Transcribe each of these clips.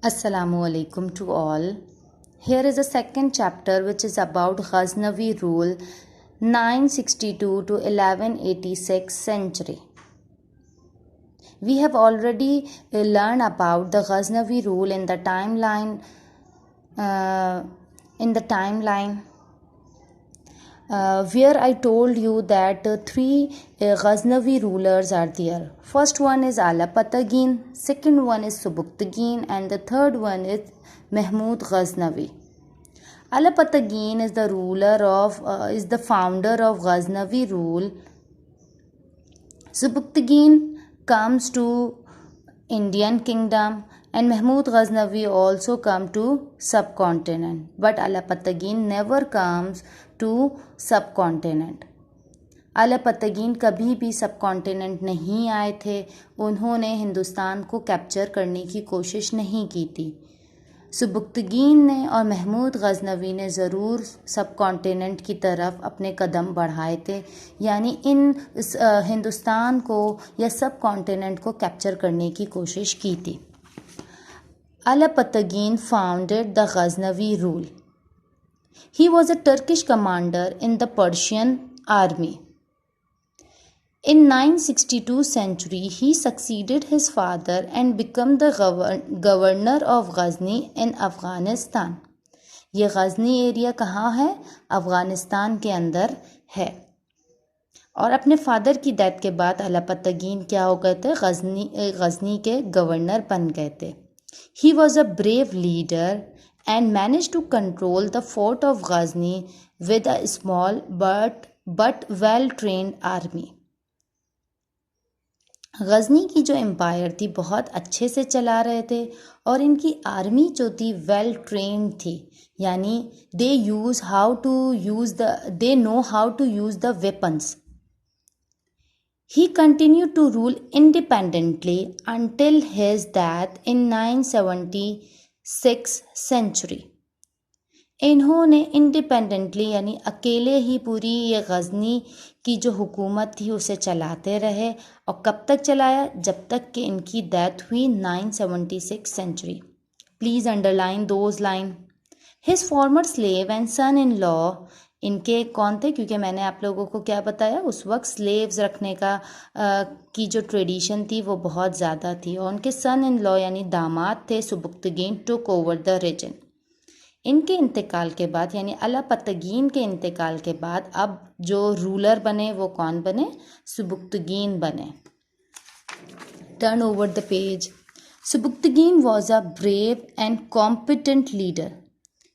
Assalamu alaikum to all. Here is a second chapter which is about Ghaznavi rule 962 to 1186 century. We have already learned about the Ghaznavi rule in the timeline. Where I told you that three Ghaznavi rulers are there. First one is Alapatagin, second one is Subuktigin, and the third one is Mahmud Ghaznavi. Alapatagin is the founder of Ghaznavi rule. Subuktigin comes to Indian kingdom, and Mahmud Ghaznavi also come to subcontinent, but Alapatagin never comes to subcontinent. Alapatagin कभी भी subcontinent नहीं आए थे. उन्होंने हिंदुस्तान को capture करने की कोशिश नहीं की थी. सुबुक्तगीन ने और महमूद गज़नवी ने ज़रूर सबकॉन्टिनेंट की तरफ अपने कदम बढ़ाए थे, यानी इन हिंदुस्तान को या सबकॉन्टिनेंट को कैप्चर करने की कोशिश की थी. Alapatagin founded the Ghaznavi rule. He was a Turkish commander in the Persian army. In 962 century, he succeeded his father and became the governor of Ghazni in Afghanistan. ये गज़नी एरिया कहाँ है? अफ़गानिस्तान के अंदर है. और अपने फादर की डेथ के बाद अलापतगीन क्या हो गए थे? गज़नी के गवर्नर बन गए थे. He was a brave leader and managed to control the fort of Ghazni with a small but well-trained army. Ghazni की जो एम्पायर थी बहुत अच्छे से चला रहे थे और इनकी आर्मी जो थी वेल ट्रेन्ड थी, यानी they know how to use the weapons. He continued to rule independently until his death in 976 century. इन्होंने इंडिपेंडेंटली यानी अकेले ही पूरी ये गज़नी की जो हुकूमत थी उसे चलाते रहे. और कब तक चलाया? जब तक कि इनकी डेथ हुई 976 century. Please underline those line. His former slave and son in law, इनके कौन थे? क्योंकि मैंने आप लोगों को क्या बताया, उस वक्त स्लेव्स रखने की जो ट्रेडिशन थी वो बहुत ज़्यादा थी. और उनके सन इन लॉ यानी दामाद थे Sabuktigin took over the region. इनके इंतकाल के बाद यानी अलापतगीन के इंतकाल के बाद अब जो रूलर बने वो कौन बने? सुबुक्तगीन बने. Turn over the page. Sabuktigin was a brave and competent leader,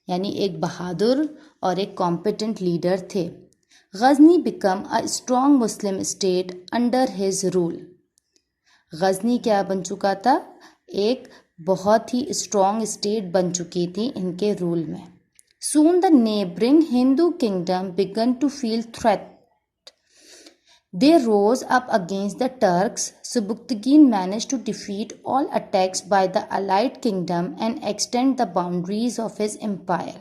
यानी एक बहादुर और एक कॉम्पिटेंट लीडर थे. Ghazni become a strong Muslim state under his rule. Ghazni क्या बन चुका था? एक बहुत ही स्ट्रॉन्ग स्टेट बन चुकी थी इनके रूल में. Soon the neighbouring Hindu kingdom began to feel threat. They rose up against the Turks. Subuktigin managed to defeat all attacks by the allied kingdom and extend the boundaries of his empire.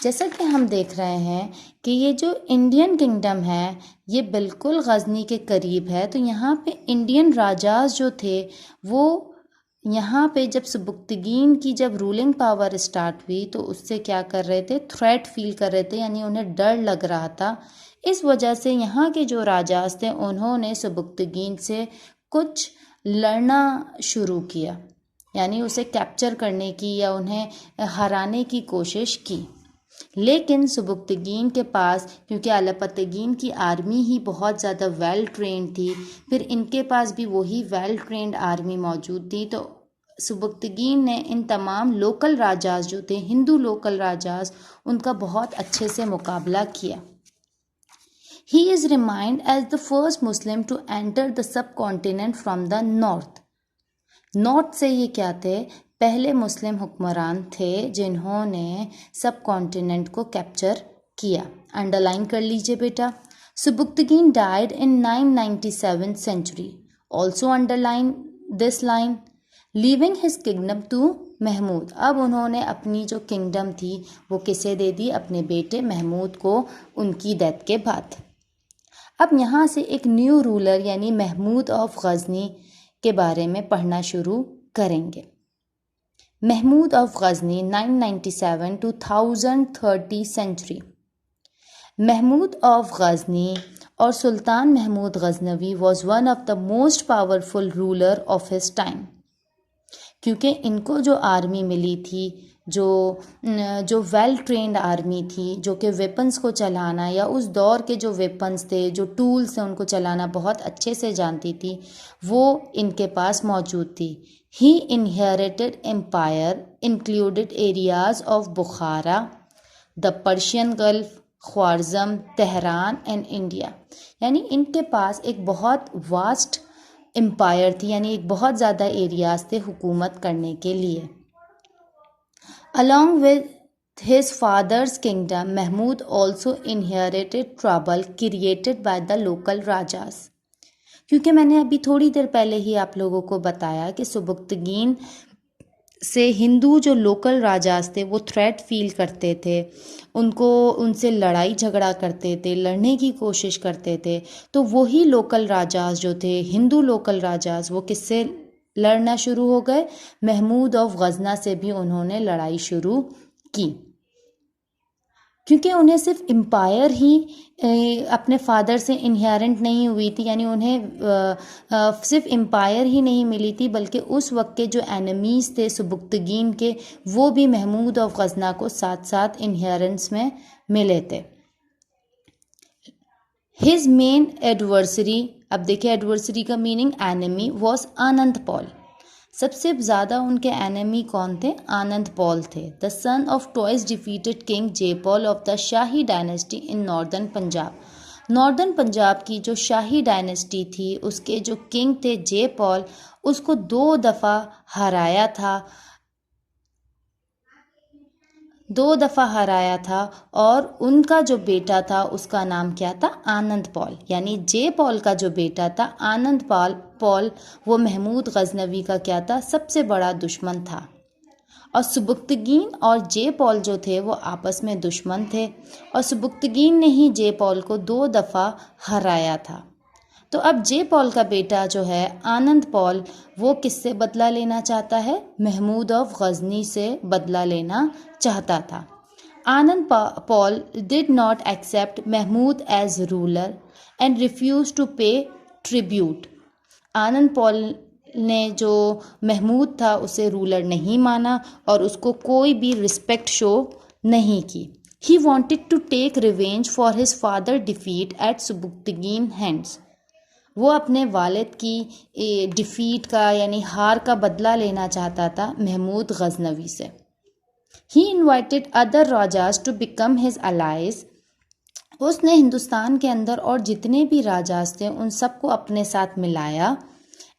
जैसा कि हम देख रहे हैं कि ये जो Indian kingdom है ये बिल्कुल गज़नी के करीब है. तो यहाँ पे इंडियन राजाज जो थे वो यहाँ पे जब सुबुक्तगीन की जब रूलिंग पावर स्टार्ट हुई तो उससे क्या कर रहे थे? थ्रेट फील कर रहे थे, यानी उन्हें डर लग रहा था. इस वजह से यहाँ के जो राजाज थे उन्होंने सुबुक्तगीन से कुछ लड़ना शुरू किया, यानी उसे कैप्चर करने की या उन्हें हराने की कोशिश की. लेकिन सुबुक्तगीन के पास, क्योंकि अलापतगीन की आर्मी ही बहुत ज़्यादा वेल ट्रेंड थी, फिर इनके पास भी वही वेल ट्रेंड आर्मी मौजूद थी, तो सुबुक्तगीन ने इन तमाम लोकल राजाज जो थे, हिंदू लोकल राजाज, उनका बहुत अच्छे से मुकाबला किया. He is remained as the first Muslim to enter the subcontinent from the north. North से ये क्या थे? पहले मुस्लिम हुक्मरान थे जिन्होंने सब कॉन्टिनेंट को कैप्चर किया. अंडरलाइन कर लीजिए बेटा. Sabuktigin died in 997 century. Also underline this line. Leaving his kingdom to Mahmud. अब उन्होंने अपनी जो किंगडम थी वो किसे दे दी? अपने बेटे महमूद को, उनकी डेथ के बाद. अब यहाँ से एक न्यू रूलर यानी महमूद ऑफ गज़नी के बारे में पढ़ना शुरू करेंगे. Mahmud of Ghazni 997 to 1030 century. Mahmud of Ghazni और सुल्तान Mahmud Ghaznavi was one of the most powerful ruler of his time. क्योंकि इनको जो आर्मी मिली थी, जो वेल ट्रेंड आर्मी थी, जो कि वेपन्स को चलाना या उस दौर के जो वेपन्स थे, जो टूल्स थे, उनको चलाना बहुत अच्छे से जानती थी, वो इनके पास मौजूद थी। He inherited empire included areas of Bukhara, the Persian Gulf, Khwarazm, Tehran and India. यानी इनके पास एक बहुत वास्ट एम्पायर थी, यानी एक बहुत ज़्यादा एरियाज थे हुकूमत करने के लिए। Along with his father's kingdom, Mahmud also inherited trouble created by the local rajas. क्योंकि मैंने अभी थोड़ी देर पहले ही आप लोगों को बताया कि सुबुक्तगीन से हिंदू जो लोकल राजास थे वो थ्रेट फील करते थे, उनसे लड़ाई झगड़ा करते थे, लड़ने की कोशिश करते थे। तो वही लोकल राजास जो थे, हिंदू लोकल राजास, वो किससे लड़ना शुरू हो गए? महमूद ऑफ गजना से भी उन्होंने लड़ाई शुरू की। क्योंकि उन्हें सिर्फ एम्पायर ही अपने फादर से इनहेरेंट नहीं हुई थी, यानी उन्हें सिर्फ एम्पायर ही नहीं मिली थी, बल्कि उस वक्त के जो एनिमीज़ थे सुबुक्तगीन के, वो भी महमूद ऑफ गजना को साथ साथ इनहेरेंस में मिले थे। हिज मेन एडवर्सरी, अब देखिए एडवर्सरी का मीनिंग एनिमी, वॉज आनंदपॉल। सबसे ज़्यादा उनके एनिमी कौन थे? आनंदपॉल थे। The son of twice defeated king Jaipal of the Shahi dynasty in northern Punjab. Northern Punjab की जो शाही डायनेस्टी थी, उसके जो किंग थे जयपॉल, उसको 2 दफ़ा हराया था, 2 दफ़ा हराया था। और उनका जो बेटा था उसका नाम क्या था? आनंद पॉल। यानी जयपॉल का जो बेटा था आनंद पॉल, वो महमूद गजनवी का क्या था? सबसे बड़ा दुश्मन था। और सुबुक्तगीन और जयपॉल जो थे वो आपस में दुश्मन थे, और सुबुक्तगीन ने ही जयपॉल को 2 दफ़ा हराया था। तो अब जयपॉल का बेटा जो है आनंद पॉल, वो किससे बदला लेना चाहता है? महमूद ऑफ गजनी से बदला लेना चाहता था। Anand Pal did not accept Mahmud as ruler and refuse to pay tribute. Anand Pal ने जो महमूद था उसे रूलर नहीं माना और उसको कोई भी रिस्पेक्ट शो नहीं की। He wanted to take revenge for his father defeat at Sabuktigin hands. वो अपने वालिद की डिफीट का, यानी हार का बदला लेना चाहता था महमूद गजनवी से। He invited other rajas to become his allies. उसने हिंदुस्तान के अंदर और जितने भी राजास थे उन सबको अपने साथ मिलाया।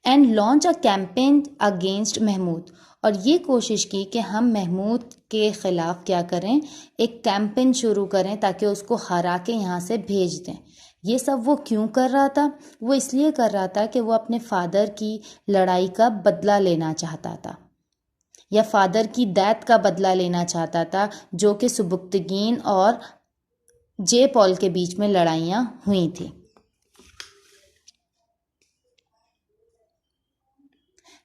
And launch a campaign against Mahmud, और ये कोशिश की कि हम महमूद के ख़िलाफ़ क्या करें? एक कैंपेन शुरू करें ताकि उसको हरा के यहाँ से भेज दें। ये सब वो क्यों कर रहा था? वो इसलिए कर रहा था कि वो अपने फादर की लड़ाई का बदला लेना चाहता था, या फादर की डेथ का बदला लेना चाहता था, जो कि सुबुक्तगीन और जयपॉल के बीच में लड़ाइयाँ हुई थी।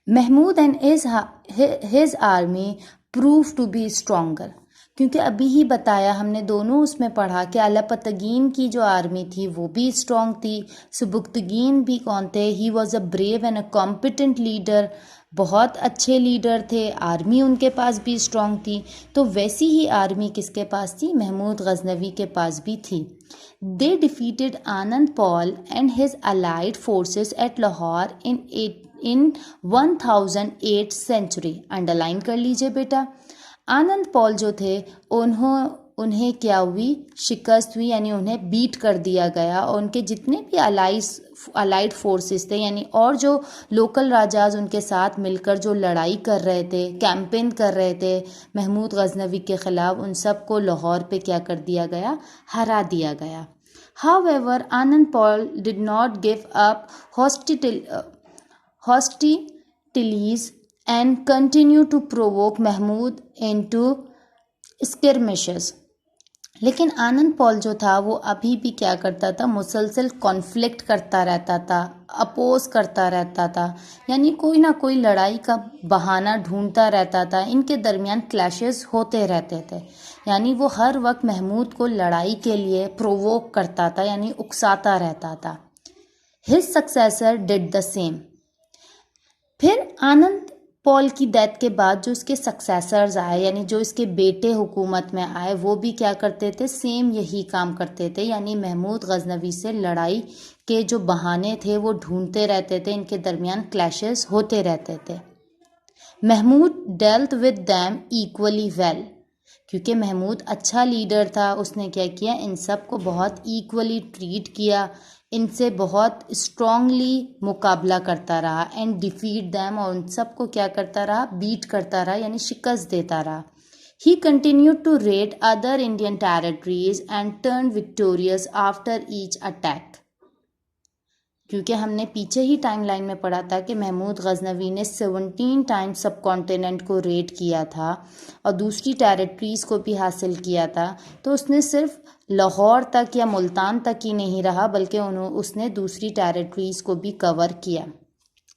Mahmud and his army prove to be stronger. क्योंकि अभी ही बताया हमने, दोनों उसमें पढ़ा कि अलपतगीन की जो आर्मी थी वो भी स्ट्रॉन्ग थी। सुबुक्तगीन भी कौन थे? He was a brave and a competent leader, बहुत अच्छे लीडर थे। आर्मी उनके पास भी स्ट्रॉन्ग थी। तो वैसी ही आर्मी किसके पास थी? महमूद गजनवी के पास भी थी। They defeated Anandpal and his allied forces at Lahore in 1008 century. Underline कर लीजिए बेटा। आनंद पॉल जो थे उन्हें क्या हुई? शिकस्त हुई, यानी उन्हें बीट कर दिया गया। और उनके जितने भी अलाइड फोर्सेस थे, यानी और जो लोकल राजाज उनके साथ मिलकर जो लड़ाई कर रहे थे, कैंपेन कर रहे थे महमूद गजनवी के ख़िलाफ़, उन सब को लाहौर पे क्या कर दिया गया? हरा दिया गया। However Anand Pal did not give up hostilities and continue to provoke Mahmud into skirmishes. लेकिन आनंद पॉल जो था वो अभी भी क्या करता था, मुसलसल कॉन्फ्लिक्ट करता रहता था, अपोज करता रहता था, यानी कोई ना कोई लड़ाई का बहाना ढूंढता रहता था। इनके दरमियान क्लैशेस होते रहते थे, यानी वो हर वक्त महमूद को लड़ाई के लिए प्रोवोक करता था, यानी उकसाता रहता था। His successor did the same. फिर आनंद पॉल की डेथ के बाद जो उसके सक्सेसर्स आए, यानी जो इसके बेटे हुकूमत में आए, वो भी क्या करते थे, सेम यही काम करते थे, यानी महमूद गजनवी से लड़ाई के जो बहाने थे वो ढूंढते रहते थे। इनके दरमियान क्लैशेस होते रहते थे। Mahmud dealt with them equally well, क्योंकि महमूद अच्छा लीडर था, उसने क्या किया, इन सब को बहुत इक्वली ट्रीट किया, इनसे बहुत स्ट्रांगली मुकाबला करता रहा, एंड डिफीट दैम, और उन सब को क्या करता रहा, बीट करता रहा, यानी शिकस्त देता रहा। He continued to raid other Indian territories and turn victorious after each attack. क्योंकि हमने पीछे ही टाइमलाइन में पढ़ा था कि महमूद गजनवी ने 17 टाइम्स सब कॉन्टिनेंट को रेड किया था और दूसरी टेरिटरीज़ को भी हासिल किया था, तो उसने सिर्फ लाहौर तक या मुल्तान तक ही नहीं रहा, बल्कि उसने दूसरी टेरिटरीज़ को भी कवर किया।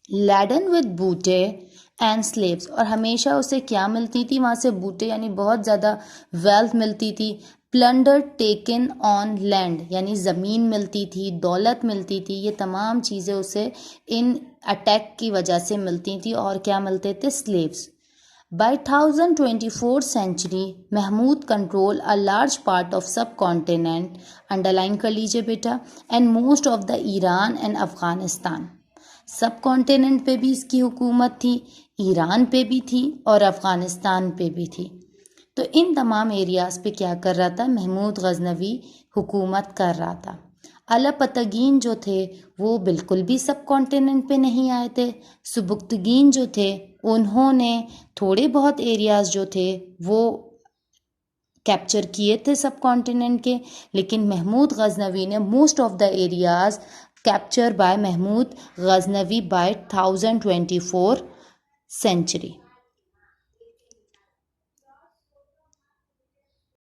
लैडन विद बूटे एंड स्लेव्स, और हमेशा उसे क्या मिलती थी वहाँ से, बूटे यानी बहुत ज़्यादा वेल्थ मिलती थी। प्लंडर टेकन ऑन लैंड, यानी ज़मीन मिलती थी, दौलत मिलती थी, ये तमाम चीज़ें उसे इन अटैक की वजह से मिलती थी। और क्या मिलते थे, slaves. By 1024 century Mahmud control a large part of subcontinent, underline कर लीजिए बेटा, and most of the Iran and Afghanistan. Subcontinent पे भी इसकी हुकूमत थी, ईरान पे भी थी और अफ़गानिस्तान पे भी थी। तो इन तमाम एरियाज़ पे क्या कर रहा था, महमूद गजनवी हुकूमत कर रहा था। अलापतगीन जो थे वो बिल्कुल भी सब कॉन्टिनेंट पे नहीं आए थे। सुबुक्तगीन जो थे उन्होंने थोड़े बहुत एरियाज़ जो थे वो कैप्चर किए थे सब कॉन्टिनेंट के, लेकिन महमूद गजनवी ने most of the areas capture by Mahmud Ghaznavi by 1024 century.